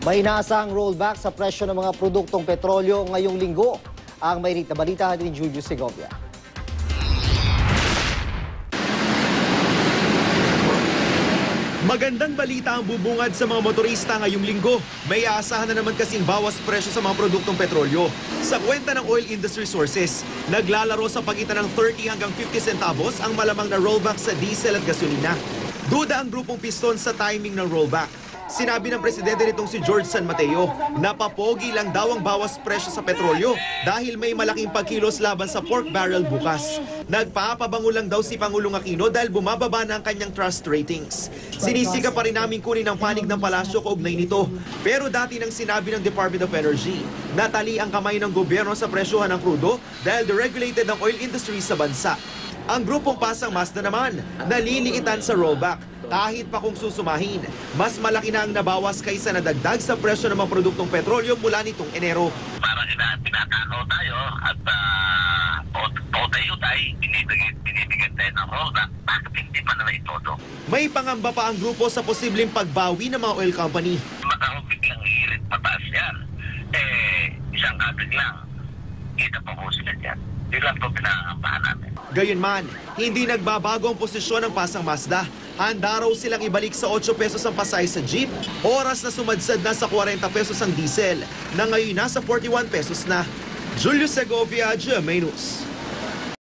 May inaasahang rollback sa presyo ng mga produktong petrolyo ngayong linggo. Ang mainit na balita ni Julius Segovia. Magandang balita ang bubungad sa mga motorista ngayong linggo. May aasahan na naman kasing bawas presyo sa mga produktong petrolyo. Sa kwenta ng oil industry sources, naglalaro sa pagitan ng 30 hanggang 50 centavos ang malamang na rollback sa diesel at gasolina. Duda ang grupong Piston sa timing ng rollback. Sinabi ng presidente nitong si George San Mateo na papogi lang daw ang bawas presyo sa petrolyo dahil may malaking pagkilos laban sa pork barrel bukas. Nagpapabango lang daw si Pangulong Aquino dahil bumababa na ang kanyang trust ratings. Sinisika pa rin namin kunin ang panig ng palasyo kaugnay nito. Pero dati nang sinabi ng Department of Energy, natali ang kamay ng gobyerno sa presyohan ng krudo dahil deregulated ang oil industry sa bansa. Ang grupong Pasang Mazda naman, naliliitan sa rollback. Kahit pa kung susumahin, mas malaki na ang nabawas kaysa nadagdag sa presyo ng mga produktong petrolyo mula nitong Enero. Parang tinatakaw tayo at utay-utay, binibigyan tayo ng rollback. Bakit hindi pa naman itodo? May pangamba pa ang grupo sa posibleng pagbawi ng mga oil company. Baka biglang hirit pataas yan. Isang kabig lang. Kita pa po sila dyan. Di lang ito pinangambahan namin. Gayunman, hindi nagbabago ang posisyon ng Pasang Mazda. Handa raw silang ibalik sa 8 pesos ang pasay sa jeep, oras na sumadsad na sa 40 pesos ang diesel, na ngayon nasa 41 pesos na. Julius Segovia, GMA News.